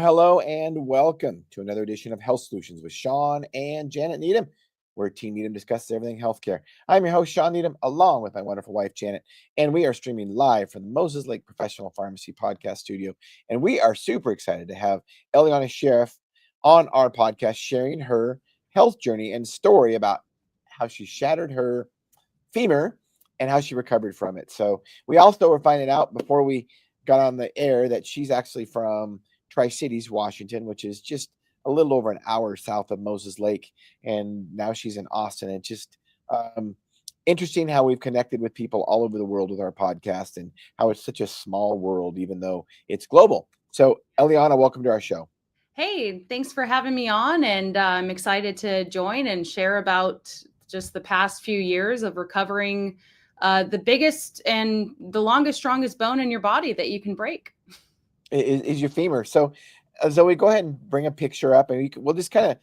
Well, hello and welcome to another edition of Health Solutions with Shawn and Janet Needham, where Team Needham discusses everything healthcare. I'm your host, Shawn Needham, along with my wonderful wife, Janet, and we are streaming live from the Moses Lake Professional Pharmacy Podcast Studio. And we are super excited to have Eliana Sheriff on our podcast, sharing her health journey and story about how she shattered her femur and how she recovered from it. So we also were finding out before we got on the air that she's actually from Tri-Cities, Washington, which is just a little over an hour south of Moses Lake. And now she's in Austin. And just interesting how we've connected with people all over the world with our podcast and how it's such a small world, even though it's global. So Eliana, welcome to our show. Hey, thanks for having me on. And I'm excited to join and share about just the past few years of recovering the biggest and the longest, strongest bone in your body that you can break. Is your femur. So Zoe, go ahead and bring a picture up, and we'll just kind of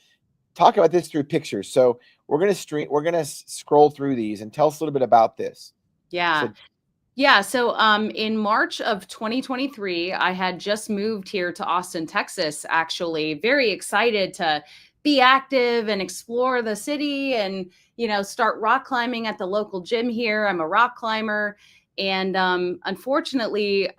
talk about this through pictures. So we're gonna scroll through these and tell us a little bit about this. Yeah. So, So in March of 2023, I had just moved here to Austin, Texas, actually. Very excited to be active and explore the city and, start rock climbing at the local gym here. I'm a rock climber. And unfortunately,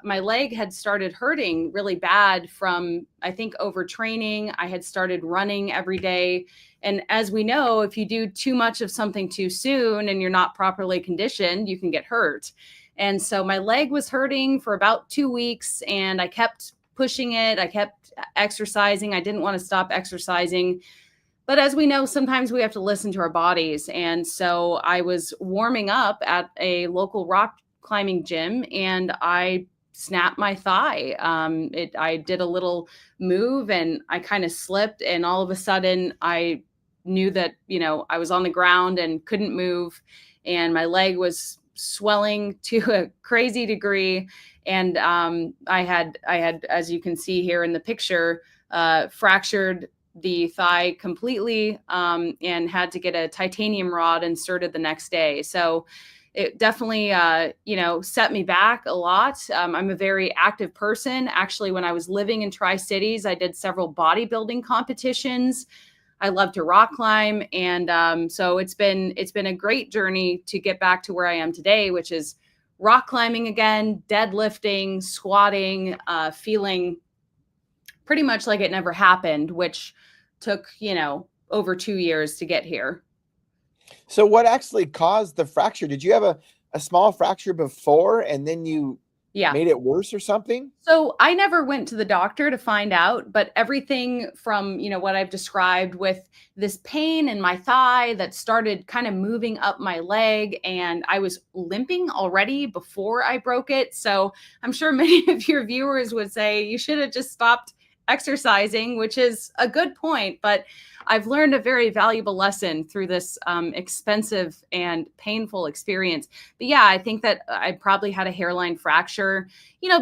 my leg had started hurting really bad from, I think, overtraining. I had started running every day. And as we know, if you do too much of something too soon and you're not properly conditioned, you can get hurt. And so my leg was hurting for about 2 weeks and I kept pushing it. I kept exercising. I didn't want to stop exercising. But as we know, sometimes we have to listen to our bodies. And so I was warming up at a local rock climbing gym and I snapped my thigh. I did a little move and I kind of slipped. And all of a sudden I knew that, I was on the ground and couldn't move. And my leg was swelling to a crazy degree. And I had, as you can see here in the picture, fractured the thigh completely and had to get a titanium rod inserted the next day. So it definitely, set me back a lot. I'm a very active person. Actually, when I was living in Tri-Cities, I did several bodybuilding competitions. I love to rock climb. And so it's been a great journey to get back to where I am today, which is rock climbing again, deadlifting, squatting, feeling pretty much like it never happened, which took, over 2 years to get here. So what actually caused the fracture? Did you have a small fracture before and then you made it worse or something? So I never went to the doctor to find out, but everything from, what I've described with this pain in my thigh that started kind of moving up my leg, and I was limping already before I broke it. So I'm sure many of your viewers would say you should have just stopped exercising, which is a good point, but I've learned a very valuable lesson through this expensive and painful experience. But yeah, I think that I probably had a hairline fracture,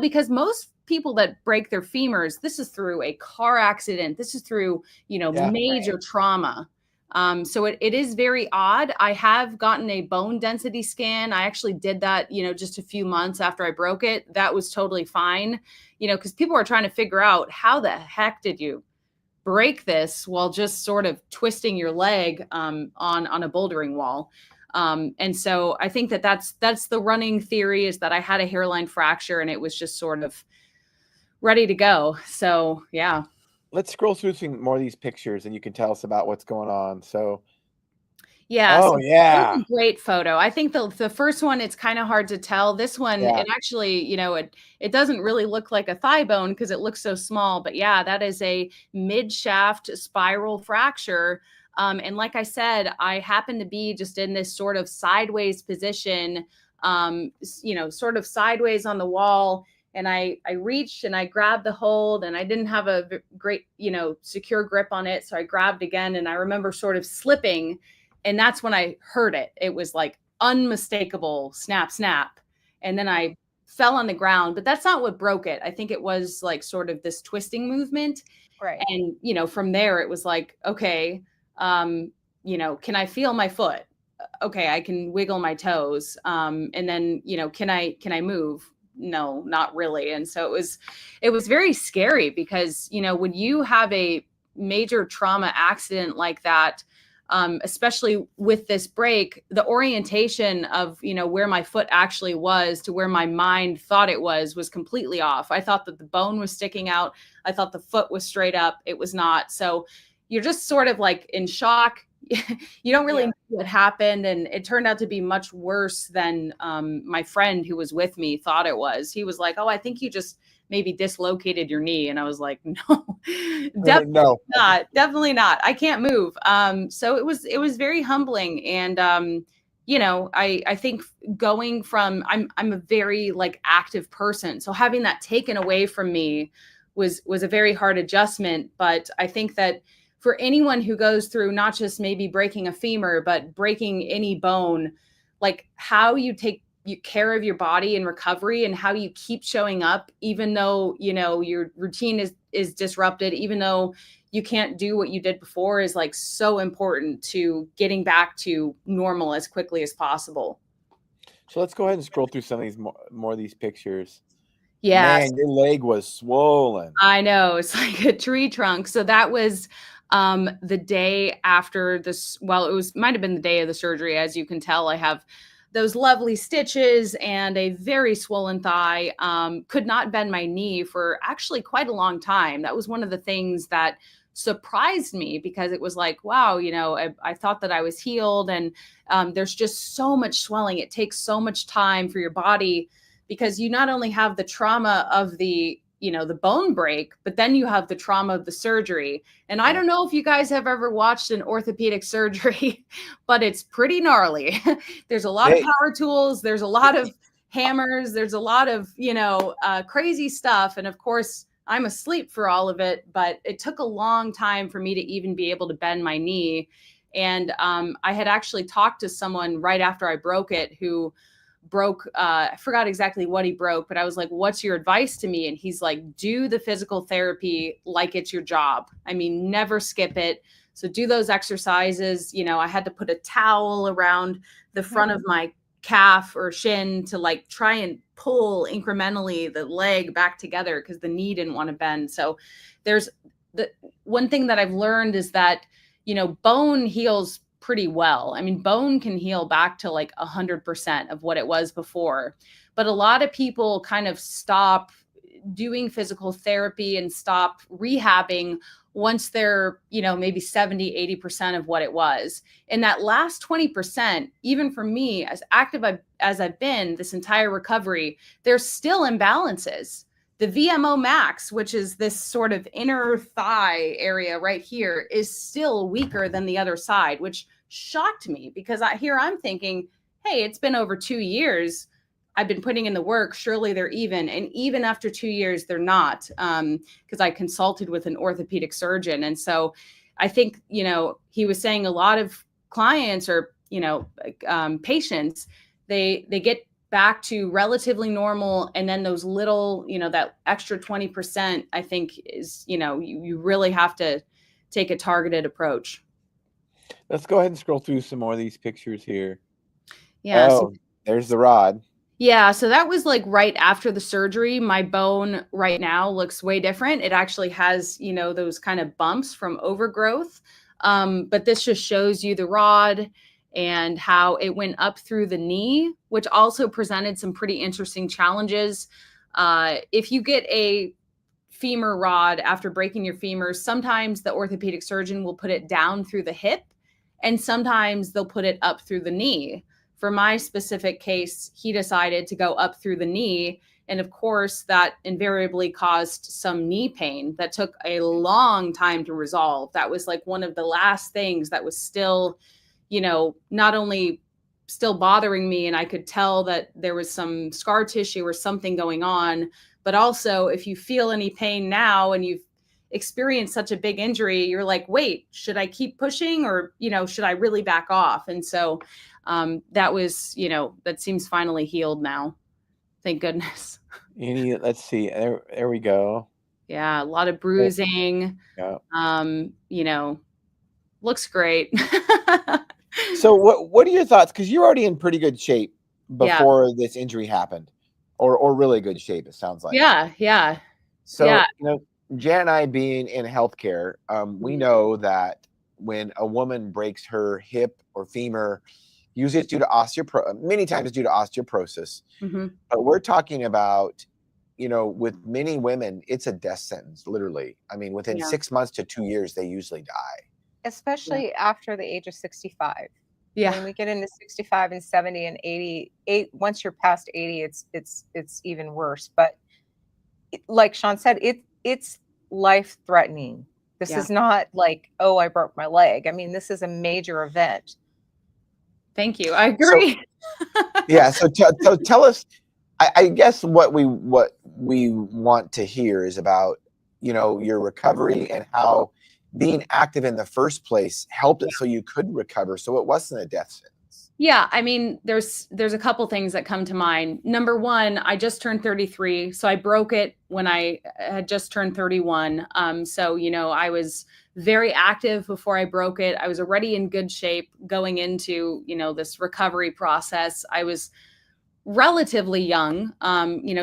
because most people that break their femurs, this is through a car accident. This is through, major trauma. So it is very odd. I have gotten a bone density scan. I actually did that, just a few months after I broke it. That was totally fine, because people are trying to figure out how the heck did you break this while just sort of twisting your leg on a bouldering wall. And so I think that's the running theory, is that I had a hairline fracture and it was just sort of ready to go. So, yeah. Let's scroll through some more of these pictures and you can tell us about what's going on. So, yeah. Oh, so yeah. Great photo. I think the first one, it's kind of hard to tell. This one, it actually, it doesn't really look like a thigh bone because it looks so small. But yeah, that is a mid-shaft spiral fracture. And like I said, I happen to be just in this sort of sideways position, sort of sideways on the wall. And I reached and I grabbed the hold, and I didn't have a great, secure grip on it. So I grabbed again, and I remember sort of slipping. And that's when I heard it. It was like unmistakable snap, snap. And then I fell on the ground, but that's not what broke it. I think it was like sort of this twisting movement. Right. And, from there it was like, okay, can I feel my foot? Okay, I can wiggle my toes. And then, can I move? no, not really. And so it was very scary because, you know, when you have a major trauma accident like that, especially with this break, the orientation of, you know, where my foot actually was to where my mind thought it was completely off. I thought that the bone was sticking out. I thought the foot was straight up. It was not. So you're just sort of like in shock. You don't really know what happened. And it turned out to be much worse than my friend who was with me thought it was. He was like, oh, I think you just maybe dislocated your knee. And I was like, no, definitely not. Definitely not. I can't move. So it was very humbling. And, you know, I think going from, I'm a very like active person. So having that taken away from me was a very hard adjustment. But I think that for anyone who goes through not just maybe breaking a femur, but breaking any bone, like how you take care of your body in recovery and how you keep showing up, even though, you know, your routine is disrupted, even though you can't do what you did before, is like so important to getting back to normal as quickly as possible. So let's go ahead and scroll through some of these more of these pictures. Yeah. Man, your leg was swollen. I know. It's like a tree trunk. So that was the day after this. Well, might have been the day of the surgery. As you can tell, I have those lovely stitches and a very swollen thigh. Could not bend my knee for actually quite a long time. That was one of the things that surprised me, because it was like, wow, you know, I thought that I was healed, and there's just so much swelling. It takes so much time for your body, because you not only have the trauma of the, you know, the bone break, but then you have the trauma of the surgery. And I don't know if you guys have ever watched an orthopedic surgery, but it's pretty gnarly. There's a lot of power tools. There's a lot of hammers. There's a lot of, you know, crazy stuff. And of course, I'm asleep for all of it, but it took a long time for me to even be able to bend my knee. And I had actually talked to someone right after I broke it who broke, I forgot exactly what he broke, but I was like, what's your advice to me? And he's like, do the physical therapy like it's your job. I mean, never skip it. So do those exercises. You know, I had to put a towel around the front of my calf or shin to like try and pull incrementally the leg back together, because the knee didn't want to bend. So there's the one thing that I've learned is that, you know, bone heals pretty well. I mean, bone can heal back to like 100% of what it was before. But a lot of people kind of stop doing physical therapy and stop rehabbing once they're, you know, maybe 70, 80% of what it was. And that last 20%, even for me, as active as I've been this entire recovery, there's still imbalances. The VMO max, which is this sort of inner thigh area right here, is still weaker than the other side, which shocked me, because I'm thinking, hey, it's been over 2 years. I've been putting in the work. Surely they're even. And even after 2 years, they're not, because I consulted with an orthopedic surgeon. And so I think, you know, he was saying a lot of clients or, you know, patients, they get back to relatively normal. And then those little, you know, that extra 20%, I think is, you know, you really have to take a targeted approach. Let's go ahead and scroll through some more of these pictures here. Yeah. Oh, there's the rod. Yeah. So that was like right after the surgery. My bone right now looks way different. It actually has, you know, those kind of bumps from overgrowth. But this just shows you the rod and how it went up through the knee, which also presented some pretty interesting challenges. If you get a femur rod after breaking your femur, sometimes the orthopedic surgeon will put it down through the hip, and sometimes they'll put it up through the knee. For my specific case, he decided to go up through the knee. And of course, that invariably caused some knee pain that took a long time to resolve. That was like one of the last things that was still, you know, not only still bothering me, and I could tell that there was some scar tissue or something going on, but also if you feel any pain now and you've experienced such a big injury, you're like, wait, should I keep pushing, or, you know, should I really back off? And so that was, you know, that seems finally healed now. Thank goodness. Let's see. There we go. Yeah. A lot of bruising. Yeah. You know, looks great. So what are your thoughts? Because you're already in pretty good shape before this injury happened. or really good shape, it sounds like. Yeah, yeah, So, yeah. Jan and I being in healthcare, we Mhm, know that when a woman breaks her hip or femur, usually it's due to many times it's due to osteoporosis. mhm. But we're talking about, with many women, it's a death sentence, literally. I mean, within Yeah, 6 months to 2 years, they usually die. yeah, Especially after the age of 65. yeah, When we get into 65 and 70 and 88, once you're past 80, it's even worse. But like Shawn said, it's life threatening. This yeah. is not like, oh, I broke my leg. I mean, this is a major event. Thank you. I So agree. yeah, so tell us. I guess what we want to hear is about your recovery and how being active in the first place helped it so you could recover, so it wasn't a death sentence. Yeah, I mean, there's a couple things that come to mind. Number one, I just turned 33, so I broke it when I had just turned 31. So I was very active before I broke it. I was already in good shape going into this recovery process. I was relatively young,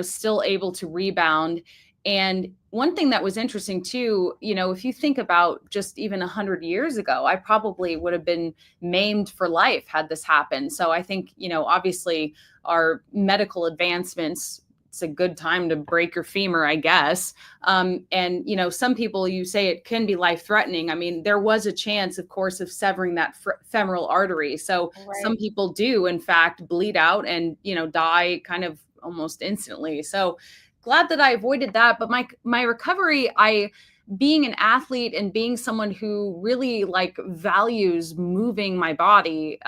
still able to rebound. And one thing that was interesting too, if you think about just even 100 years ago, I probably would have been maimed for life had this happened. So I think, obviously our medical advancements, it's a good time to break your femur, I guess. And, some people, you say it can be life threatening. I mean, there was a chance, of course, of severing that femoral artery. So some Right. people do, in fact, bleed out and, die kind of almost instantly. So glad that I avoided that. But my recovery, being an athlete and being someone who really like values moving my body,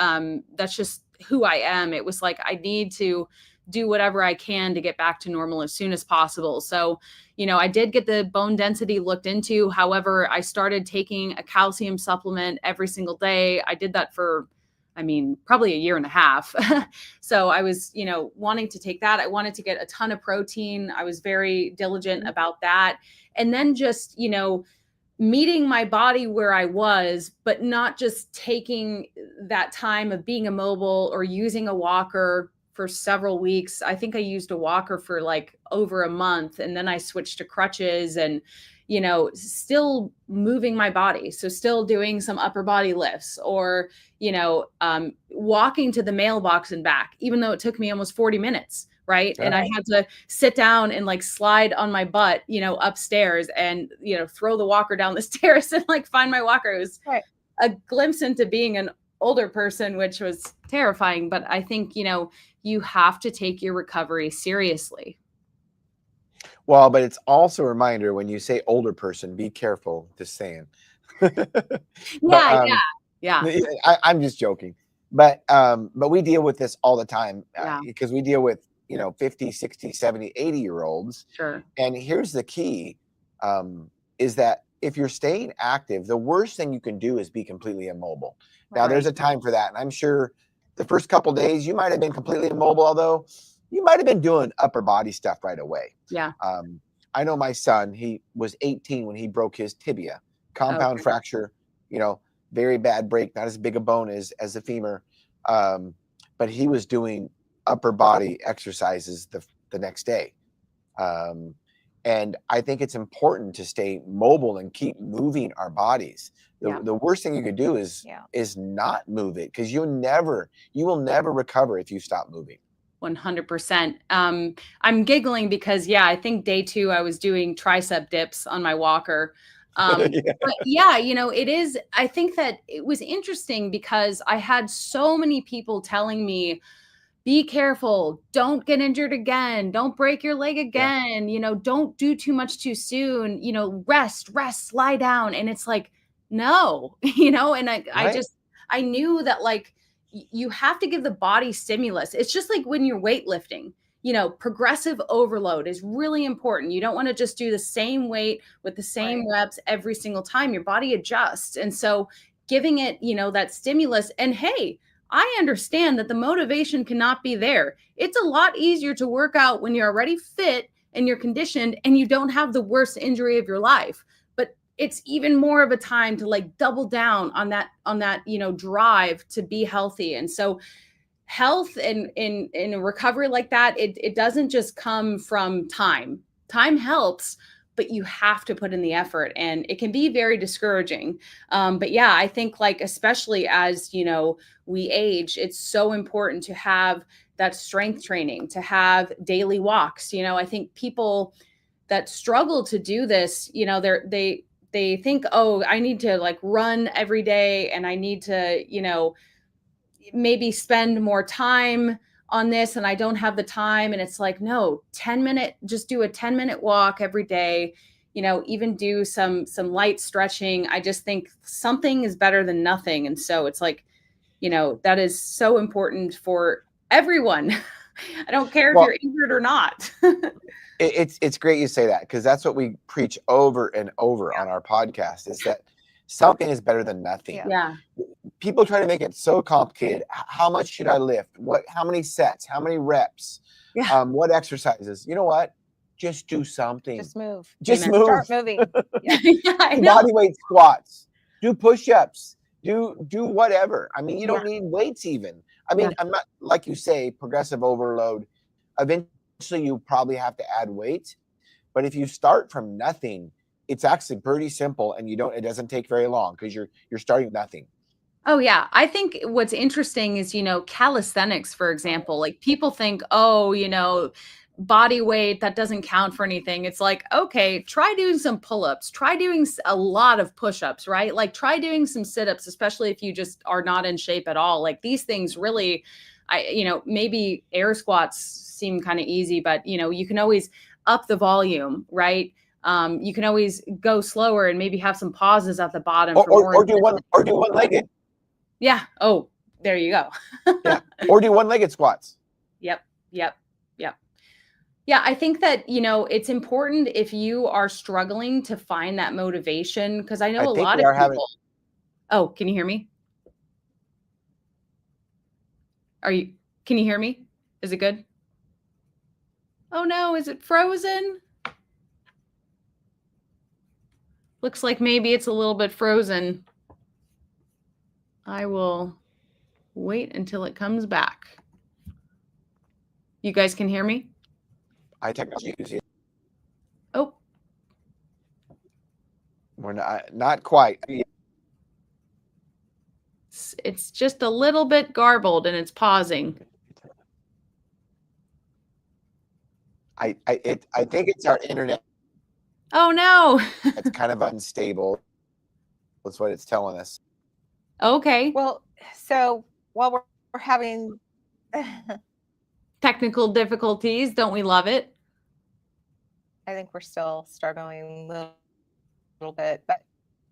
that's just who I am. It was like I need to do whatever I can to get back to normal as soon as possible. So, I did get the bone density looked into. However, I started taking a calcium supplement every single day. I did that for, I mean, probably a year and a half. So I was, wanting to take that. I wanted to get a ton of protein. I was very diligent about that. And then just, meeting my body where I was, but not just taking that time of being immobile or using a walker for several weeks. I think I used a walker for like over a month, and then I switched to crutches and, still moving my body. So still doing some upper body lifts or, walking to the mailbox and back, even though it took me almost 40 minutes. Right. And I Right. had to sit down and like slide on my butt, upstairs and, throw the walker down the stairs and like find my walker. It was Right. a glimpse into being an older person, which was terrifying. But I think, you have to take your recovery seriously. Well, but it's also a reminder when you say older person, be careful, just saying. But Yeah. Yeah. Yeah. I'm just joking. But we deal with this all the time, Yeah. because we deal with 50, 60, 70, 80 year olds. Sure. And here's the key, is that if you're staying active, the worst thing you can do is be completely immobile. Now, there's Right. a time for that. And I'm sure the first couple days you might have been completely immobile, although you might have been doing upper body stuff right away. Yeah. I know my son, he was 18 when he broke his tibia, compound Okay. fracture, very bad break, not as big a bone as the femur. But he was doing upper body exercises the next day. And I think it's important to stay mobile and keep moving our bodies. Yeah. The worst thing you could do is not move it, because you will never recover if you stop moving. 100%. I'm giggling because, yeah, I think day 2, I was doing tricep dips on my walker. Yeah. But yeah, it is, I think that it was interesting because I had so many people telling me, be careful, don't get injured again, don't break your leg Yeah. again, don't do too much too soon, rest, lie down. And it's like, no, and I Right. just, I knew that like, you have to give the body stimulus. It's just like when you're weightlifting, progressive overload is really important. You don't want to just do the same weight with the same reps every single time. Your body adjusts. And so giving it, that stimulus, and hey, I understand that the motivation cannot be there. It's a lot easier to work out when you're already fit and you're conditioned and you don't have the worst injury of your life. But it's even more of a time to like double down on that, drive to be healthy. And so health and in a recovery like that, it doesn't just come from time. Time helps, but you have to put in the effort, and it can be very discouraging. But yeah, I think like, especially as, we age, it's so important to have that strength training, to have daily walks. I think people that struggle to do this, they think, oh, I need to like run every day, and I need to, maybe spend more time on this, and I don't have the time. And it's like, no, just do a 10-minute walk every day, even do some light stretching. I just think something is better than nothing. And so it's like, that is so important for everyone. I don't care if you're injured or not. It's great you say that, because that's what we preach over and over on our podcast, is that something is better than nothing. Yeah. People try to make it so complicated. How much should I lift? How many sets? How many reps? Yeah. What exercises? You know what? Just do something. Just move. Just move. Start moving. Yeah. I know. Body weight squats. Do push-ups. Do whatever. I mean, you don't need weights even. I mean, I'm not, like you say, progressive overload. Eventually, you probably have to add weight. But if you start from nothing, it's actually pretty simple, and it doesn't take very long, because you're starting nothing. Oh yeah. I think what's interesting is, calisthenics, for example, like people think, oh, body weight, that doesn't count for anything. It's like, okay, try doing some pull-ups, try doing a lot of push-ups, right? Like try doing some sit-ups, especially if you just are not in shape at all. Like these things really, maybe air squats seem kind of easy, but you can always up the volume, right? You can always go slower and maybe have some pauses at the bottom. Or do one-legged. Yeah. Oh, there you go. Yeah. Or do one-legged squats. Yep. Yeah. I think that, it's important if you are struggling to find that motivation, because I know a lot of people. Oh, can you hear me? Can you hear me? Is it good? Oh no, is it frozen? Looks like maybe it's a little bit frozen. I will wait until it comes back. You guys can hear me? I technically use it. Oh. We're not quite. It's just a little bit garbled, and it's pausing. I think it's our internet. Oh no. It's kind of unstable. That's what it's telling us. Okay. Well, so while we're having technical difficulties, don't we love it? I think we're still struggling a little bit, but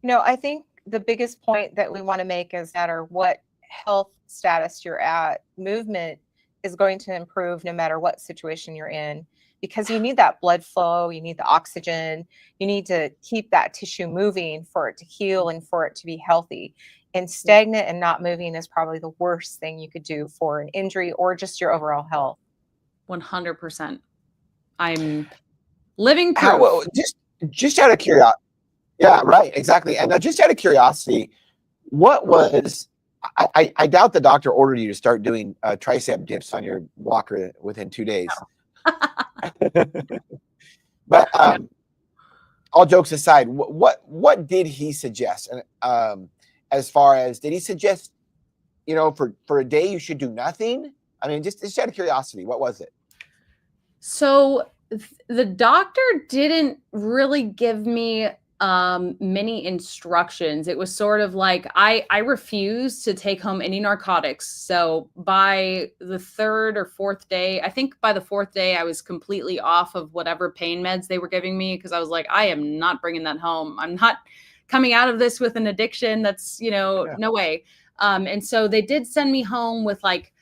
I think the biggest point that we want to make is that, or what health status you're at, movement is going to improve no matter what situation you're in, because you need that blood flow, you need the oxygen, you need to keep that tissue moving for it to heal and for it to be healthy. And stagnant and not moving is probably the worst thing you could do for an injury or just your overall health. 100%. I'm living proof. Just out of curiosity. Yeah, right, exactly. And just out of curiosity, what was, I doubt the doctor ordered you to start doing tricep dips on your walker within 2 days. No. But all jokes aside, what did he suggest? And as far as, did he suggest, for a day you should do nothing? I mean, just out of curiosity, what was it? So the doctor didn't really give me many instructions. It was sort of like I refused to take home any narcotics. So by the third or fourth day, I think by the fourth day, I was completely off of whatever pain meds they were giving me, because I was like, I am not bringing that home. I'm not coming out of this with an addiction. That's, no way. And so they did send me home with like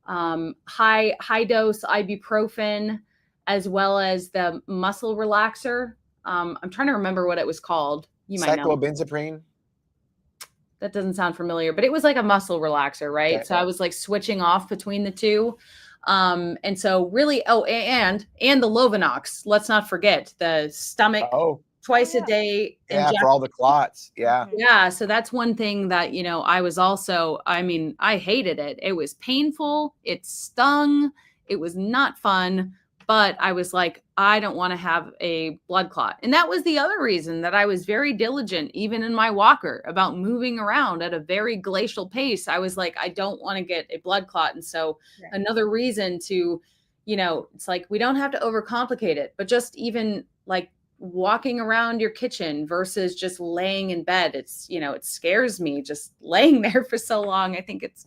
high dose ibuprofen, as well as the muscle relaxer. I'm trying to remember what it was called. You might know. Cyclobenzaprine? That doesn't sound familiar, but it was like a muscle relaxer, right? Okay. So I was like switching off between the two. And so really, and the Lovenox, let's not forget the stomach twice a yeah. day. Yeah, for all the clots. Yeah. Mhm. Yeah, so that's one thing that, I was also, I mean, I hated it. It was painful, it stung, it was not fun, but I was like, I don't want to have a blood clot. And that was the other reason that I was very diligent, even in my walker, about moving around at a very glacial pace. I was like, I don't want to get a blood clot. And so Right. another reason to, it's like, we don't have to overcomplicate it, but just even like walking around your kitchen versus just laying in bed. It's, it scares me just laying there for so long. I think it's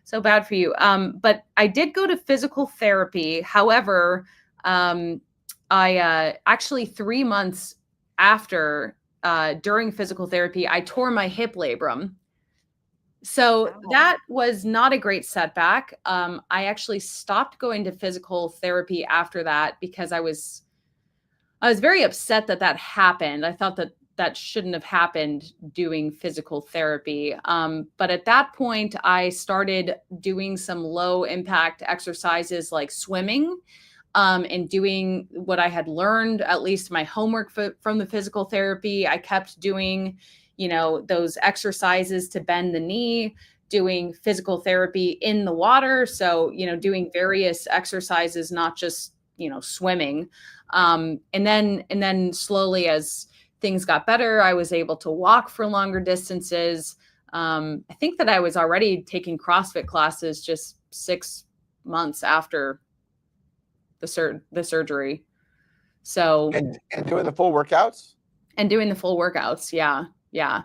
so bad for you. But I did go to physical therapy. However, I actually 3 months after, during physical therapy, I tore my hip labrum. So Wow. that was not a great setback. I actually stopped going to physical therapy after that because I was very upset that that happened. I thought that that shouldn't have happened doing physical therapy. But at that point, I started doing some low impact exercises like swimming, and doing what I had learned, at least my homework from the physical therapy. I kept doing, those exercises to bend the knee, doing physical therapy in the water. So, doing various exercises, not just, swimming. And then slowly, as things got better, I was able to walk for longer distances. I think that I was already taking CrossFit classes just 6 months after the surgery. So, And doing the full workouts? and doing the full workouts. Yeah. Yeah.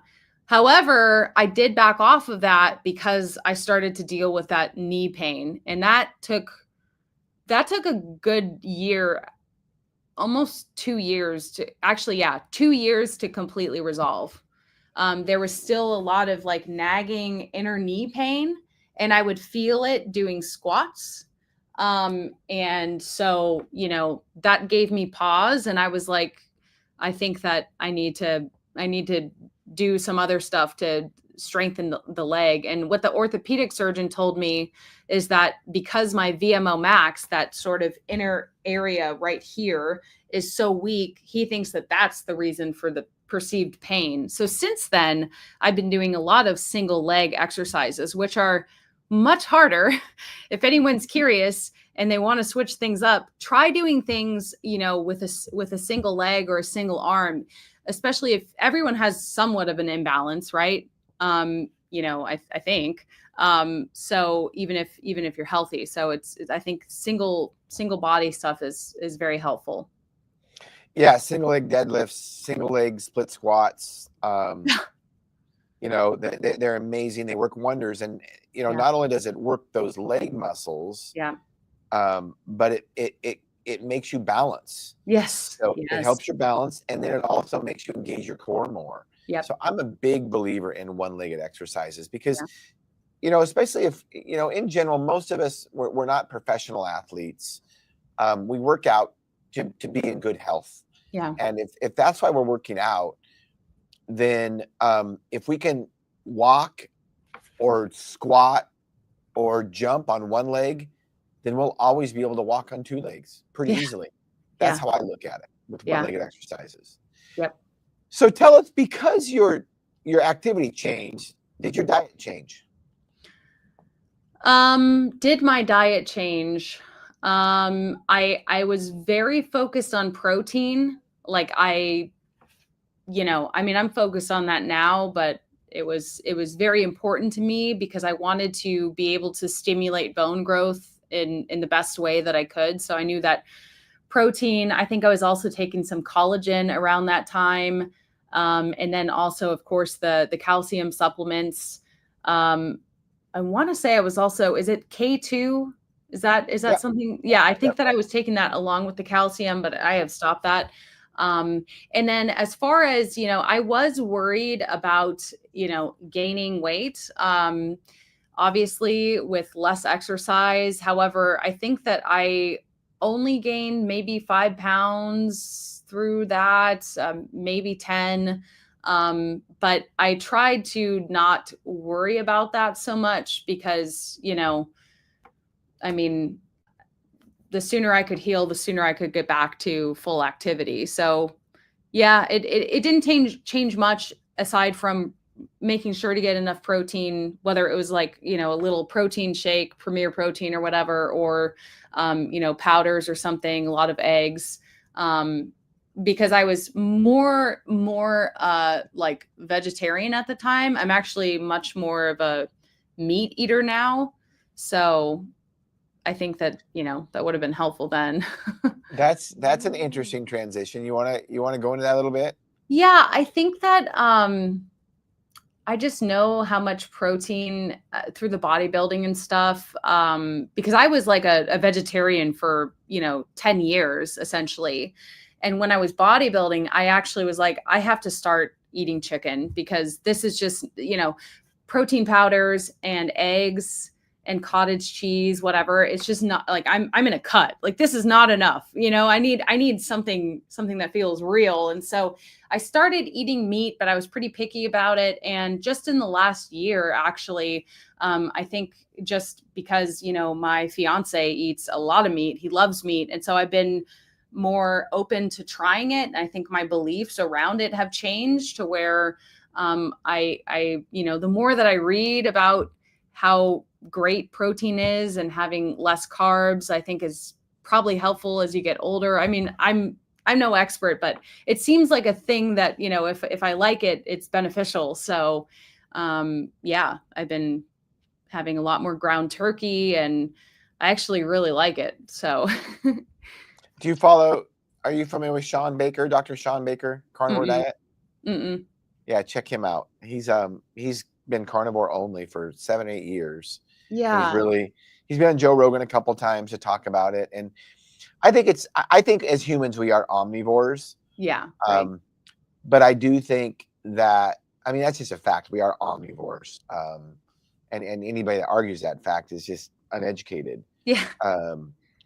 However, I did back off of that because I started to deal with that knee pain, and that took a good year, almost 2 years to actually, yeah, 2 years to completely resolve. There was still a lot of like nagging inner knee pain, and I would feel it doing squats. And so, that gave me pause, and I was like, I think that I need to do some other stuff to strengthen the leg. And what the orthopedic surgeon told me is that because my VMO max, that sort of inner area right here, is so weak, he thinks that that's the reason for the perceived pain. So since then, I've been doing a lot of single leg exercises, which are much harder. If anyone's curious and they want to switch things up, try doing things, with a single leg or a single arm, especially if everyone has somewhat of an imbalance, right? I think. So even if you're healthy, so it's I think single body stuff is very helpful. Yeah, single leg deadlifts, single leg split squats. They're amazing. They work wonders. And, Yeah. not only does it work those leg muscles, Yeah. but it makes you balance. Yes. So it Yes. helps your balance, and then it also makes you engage your core more. Yep. So I'm a big believer in one-legged exercises because, Yeah. especially if, in general, most of us, we're not professional athletes. We work out to be in good health. Yeah. And if that's why we're working out, then if we can walk or squat or jump on one leg, then we'll always be able to walk on two legs pretty Yeah. easily. That's Yeah. how I look at it with Yeah. one-legged exercises. Yep. So tell us, because your activity changed, did your diet change? Did my diet change? I was very focused on protein. Like I'm focused on that now, but it was very important to me because I wanted to be able to stimulate bone growth in the best way that I could. So I knew that protein. I think I was also taking some collagen around that time. And then also, of course, the calcium supplements. I want to say I was also, is it K2? Is that Yeah. something? Yeah, I think Yeah. that I was taking that along with the calcium, but I have stopped that. And then as far as, I was worried about, gaining weight, obviously with less exercise. However, I think that I only gained maybe 5 pounds through that, maybe 10. But I tried to not worry about that so much because, the sooner I could heal, the sooner I could get back to full activity. So Yeah, it didn't change much aside from making sure to get enough protein, whether it was like, you know, a little protein shake, Premier Protein or whatever, or, you know, powders or something, a lot of eggs. Because I was more like vegetarian at the time. I'm actually much more of a meat eater now. So I think that, you know, that would have been helpful then. That's an interesting transition. You wanna go into that a little bit? Yeah, I think that I just know how much protein through the bodybuilding and stuff. Because I was like a vegetarian for, you know, 10 years essentially. And when I was bodybuilding, I actually was like, I have to start eating chicken because this is just, you know, protein powders and eggs and cottage cheese, whatever. It's just not like I'm in a cut. Like this is not enough. You know, I need something that feels real. And so I started eating meat, but I was pretty picky about it. And just in the last year, actually, I think just because, you know, my fiance eats a lot of meat, he loves meat. And so I've been more open to trying it. And I think my beliefs around it have changed to where you know, the more that I read about how great protein is and having less carbs, I think is probably helpful as you get older. I mean, I'm no expert, but it seems like a thing that, you know, if I like it, it's beneficial. So, yeah, I've been having a lot more ground turkey and I actually really like it. So, Are you familiar with Shawn Baker, Dr. Shawn Baker, carnivore mm-mm, diet? mm-mm. Yeah, check him out. He's been carnivore only for 7, 8 years. And Yeah, he's been on Joe Rogan a couple times to talk about it. And I think as humans we are omnivores. yeah, right. But I do think that, I mean, that's just a fact. We are omnivores. And anybody that argues that fact is just uneducated. Yeah,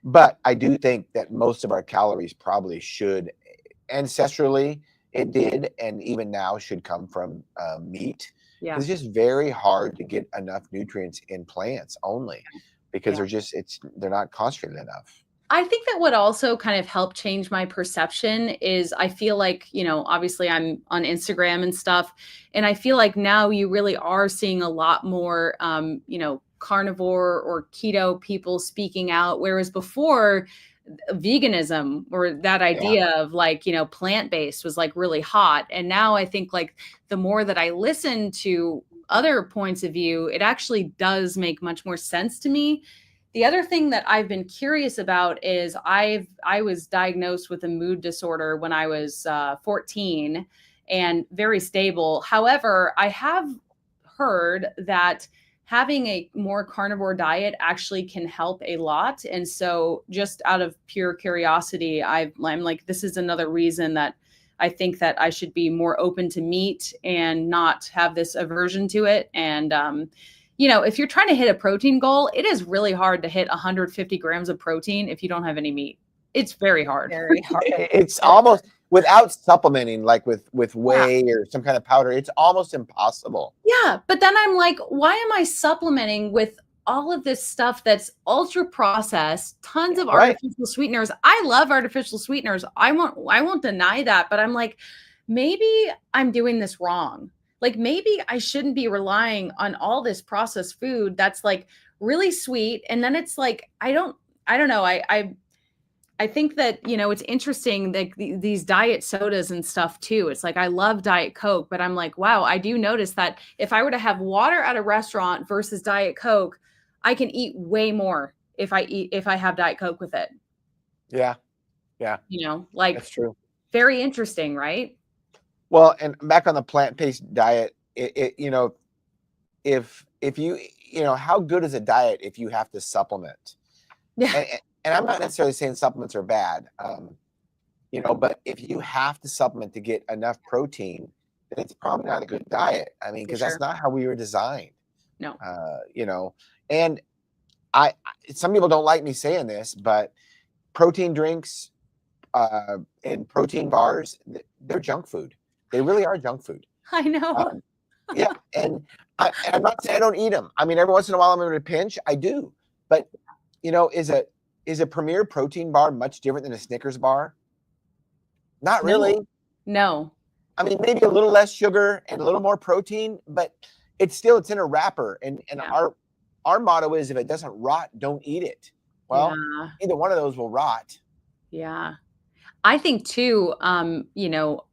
But I do think that most of our calories probably should, ancestrally, it did, and even now should come from meat. yeah, It's just very hard to get enough nutrients in plants only because yeah. they're not concentrated enough. I think that what also kind of helped change my perception is I feel like, you know, obviously I'm on Instagram and stuff. And I feel like now you really are seeing a lot more, you know, carnivore or keto people speaking out. Whereas before, veganism or that Yeah. idea of like, you know, plant-based was like really hot. And now I think like the more that I listen to other points of view, it actually does make much more sense to me. The other thing that I've been curious about is I was diagnosed with a mood disorder when I was 14 and very stable. However, I have heard that having a more carnivore diet actually can help a lot. And so just out of pure curiosity, I'm like, this is another reason that I think that I should be more open to meat and not have this aversion to it. And, you know, if you're trying to hit a protein goal, it is really hard to hit 150 grams of protein if you don't have any meat. It's very hard. Very hard. It's almost, without supplementing, like with Yeah. whey or some kind of powder, it's almost impossible. Yeah, but then I'm like, why am I supplementing with all of this stuff that's ultra processed, tons of Right. artificial sweeteners? I love artificial sweeteners. I won't deny that, but I'm like, maybe I'm doing this wrong. Like maybe I shouldn't be relying on all this processed food that's like really sweet. And then it's like, I don't know. I think that, you know, it's interesting that these diet sodas and stuff too. It's like, I love Diet Coke, but I'm like, wow, I do notice that if I were to have water at a restaurant versus Diet Coke, I can eat way more if I have Diet Coke with it. Yeah. Yeah. You know, like That's true. very interesting, right? Well, and back on the plant-based diet, you know, if you, you know, how good is a diet if you have to supplement? Yeah. And I'm not necessarily saying supplements are bad, you know, but if you have to supplement to get enough protein, then it's probably not a good diet. I mean, because sure. that's not how we were designed. No. You know, and some people don't like me saying this, but protein drinks and protein bars, they're junk food. They really are junk food. I know. Yeah, and I'm not saying I don't eat them. I mean, every once in a while I'm in a pinch, I do. But you know, is a Premier protein bar much different than a Snickers bar? Not really. No. No. I mean, maybe a little less sugar and a little more protein, but it's in a wrapper. And Yeah. our motto is, if it doesn't rot, don't eat it. Well, Yeah. either one of those will rot. Yeah. I think too, you know,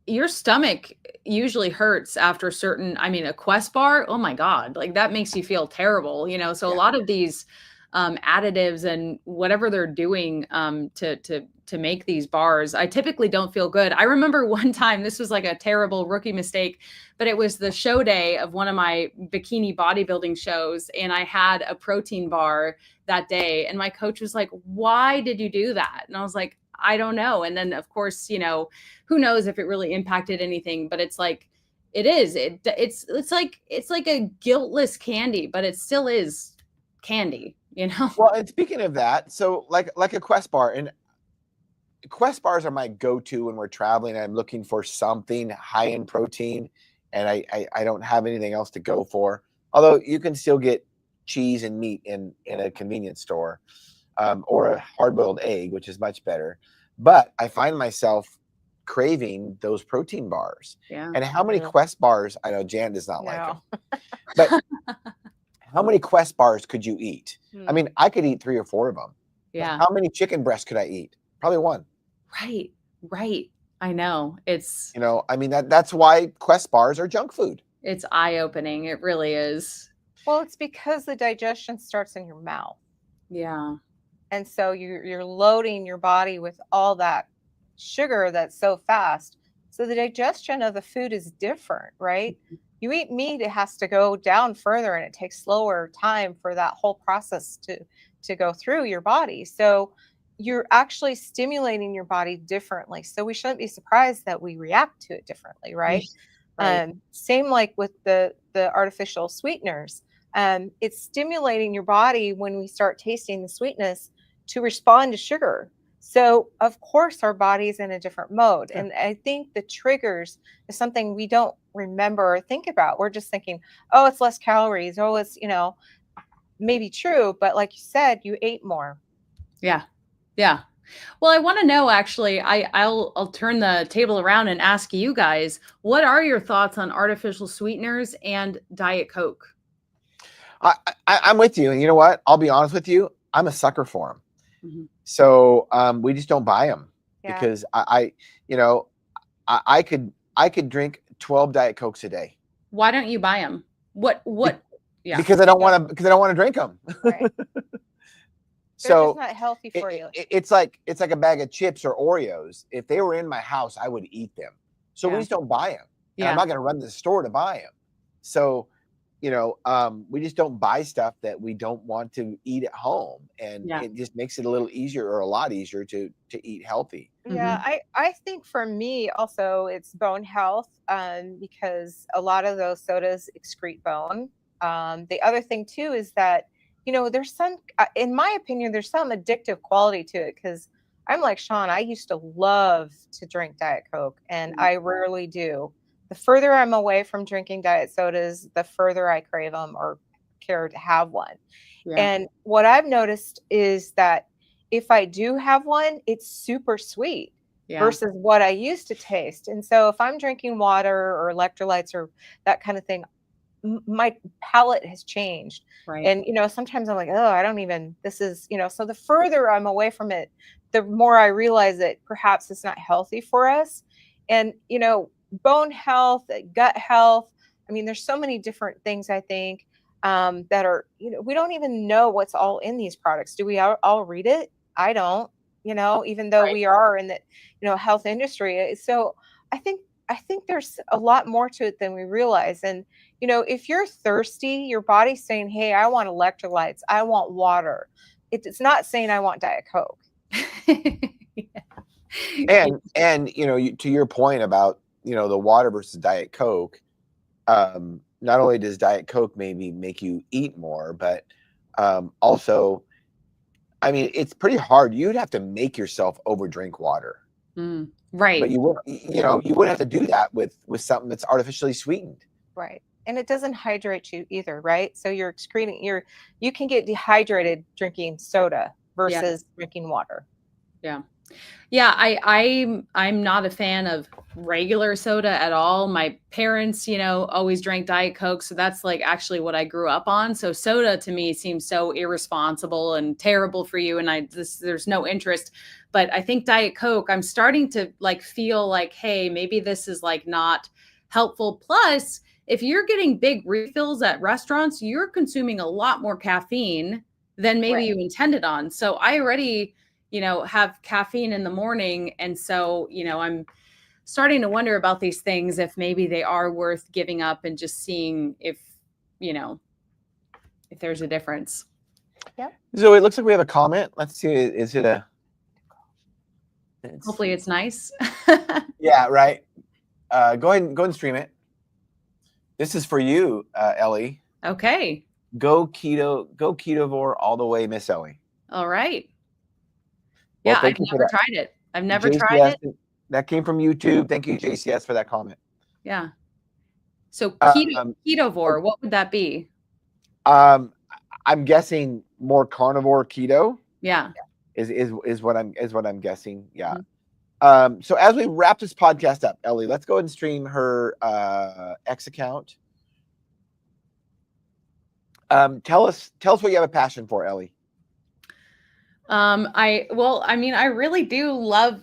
your stomach usually hurts after certain, I mean, a Quest bar, oh my God, like that makes you feel terrible, you know. So a Yeah. lot of these additives and whatever they're doing to make these bars, I typically don't feel good. I remember one time, this was like a terrible rookie mistake, but it was the show day of one of my bikini bodybuilding shows, and I had a protein bar that day, and my coach was like, "Why did you do that?" And I was like, "I don't know." And then of course, you know, who knows if it really impacted anything, but it's like it's like a guiltless candy, but it still is candy, you know. Well, and speaking of that, so like a Quest bar, and Quest bars are my go-to when we're traveling and I'm looking for something high in protein, and I don't have anything else to go for. Although you can still get cheese and meat in a convenience store, or a hard-boiled egg, which is much better. But I find myself craving those protein bars. Yeah. And how many Quest bars? I know Jan does not like No. them, but how many Quest bars could you eat? I mean, I could eat 3 or 4 of them. But Yeah. how many chicken breasts could I eat? Probably 1. Right. Right. I know. It's You know, I mean, that's why Quest bars are junk food. it's eye-opening. It really is. Well, it's because the digestion starts in your mouth. Yeah. And so you're loading your body with all that sugar that's so fast. So the digestion of the food is different, right? You eat meat, it has to go down further and it takes slower time for that whole process to go through your body. So you're actually stimulating your body differently. So we shouldn't be surprised that we react to it differently, right? Right. Same like with the artificial sweeteners. It's stimulating your body when we start tasting the sweetness to respond to sugar. So of course our body's in a different mode. Yeah. And I think the triggers is something we don't remember or think about. We're just thinking, oh, it's less calories. Oh, it's, you know, maybe true. But like you said, you ate more. Yeah. Yeah. Well, I want to know actually, I'll turn the table around and ask you guys, what are your thoughts on artificial sweeteners and Diet Coke? I'm with you. And you know what? I'll be honest with you. I'm a sucker for them. Mhm. So we just don't buy them Yeah. because you know, I could drink 12 Diet Cokes a day. Why don't you buy them? What? Yeah. Because I don't want to drink them. Right. They're So just not healthy for you. it's like a bag of chips or Oreos. If they were in my house, I would eat them. So we Yeah. just don't buy them. And Yeah. I'm not going to run to the store to buy them. So, you know, we just don't buy stuff that we don't want to eat at home, and Yeah. it just makes it a little easier, or a lot easier, to eat healthy. Yeah, I think for me also it's bone health, because a lot of those sodas excrete bone. The other thing too is that, you know, there's some, in my opinion, there's some addictive quality to it, because I'm like Shawn, I used to love to drink Diet Coke and I rarely do. The further I'm away from drinking diet sodas, the further I crave them or care to have one. Yeah. And what I've noticed is that if I do have one, it's super sweet Yeah. versus what I used to taste. And so if I'm drinking water or electrolytes or that kind of thing, my palate has changed. Right. And, you know, sometimes I'm like, oh, I don't even, this is, you know, so the further I'm away from it, the more I realize that perhaps it's not healthy for us. And, you know, bone health, gut health. I mean, there's so many different things, I think, that are, you know, we don't even know what's all in these products. Do we all read it? I don't, you know, even though Right. we are in the, you know, health industry. So I think there's a lot more to it than we realize. And, you know, if you're thirsty, your body's saying, hey, I want electrolytes, I want water. It's not saying I want Diet Coke. Yeah. And you know, to your point about, you know, the water versus Diet Coke, not only does Diet Coke maybe make you eat more, but also, I mean, it's pretty hard. You'd have to make yourself over drink water. Right. But you wouldn't have to do that with something that's artificially sweetened. Right. And it doesn't hydrate you either, right? So you're excreting, you can get dehydrated drinking soda versus drinking water. Yeah. Yeah, I'm not a fan of regular soda at all. My parents, always drank Diet Coke, so that's like actually what I grew up on. So soda to me seems so irresponsible and terrible for you, and there's no interest. But I think Diet Coke, I'm starting to like feel like, hey, maybe this is like not helpful. Plus, if you're getting big refills at restaurants, you're consuming a lot more caffeine than maybe Right. you intended on. So I already have caffeine in the morning. And so, I'm starting to wonder about these things, if maybe they are worth giving up and just seeing if there's a difference. Yep. So it looks like we have a comment. Let's see. Is it a? Hopefully it's nice. Yeah, right. Go ahead and stream it. This is for you, Ellie. Okay. Go Ketovore all the way, Miss Ellie. All right. Well, Yeah, I've thank you for never that. tried it. I've never JCS, tried it. That came from YouTube. Thank you, JCS, for that comment. Yeah. So Um, Ketovore, what would that be? I'm guessing more carnivore keto. Yeah. Is what I'm guessing. Yeah. Mm-hmm. So as we wrap this podcast up, Ellie, let's go ahead and stream her X account. Tell us what you have a passion for, Ellie. I really do love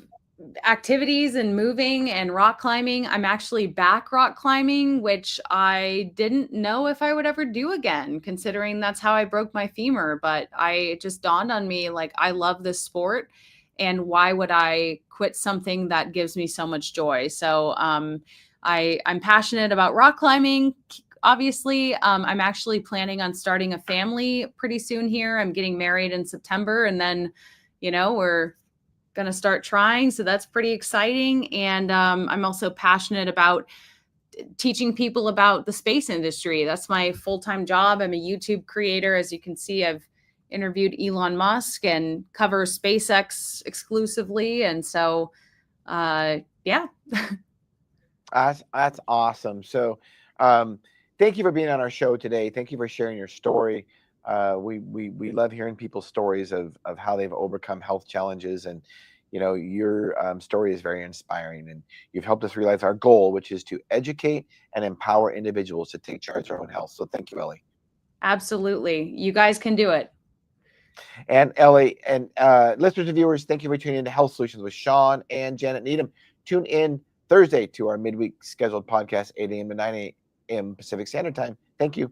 activities and moving and rock climbing. I'm actually back rock climbing, which I didn't know if I would ever do again, considering that's how I broke my femur. But it just dawned on me, like, I love this sport, and why would I quit something that gives me so much joy? So I'm passionate about rock climbing. Obviously, I'm actually planning on starting a family pretty soon here. I'm getting married in September, and then, we're going to start trying. So that's pretty exciting. And I'm also passionate about teaching people about the space industry. That's my full-time job. I'm a YouTube creator. As you can see, I've interviewed Elon Musk and cover SpaceX exclusively. And so, yeah. That's awesome. So, thank you for being on our show today. Thank you for sharing your story. We love hearing people's stories of how they've overcome health challenges, and your story is very inspiring, and you've helped us realize our goal, which is to educate and empower individuals to take charge of their own health. So thank you, Ellie. Absolutely. You guys can do it. And Ellie, and listeners and viewers, thank you for tuning in to Health Solutions with Shawn and Janet Needham. Tune in Thursday to our midweek scheduled podcast, 8 a.m. to 9 a.m. Pacific Standard Time. Thank you.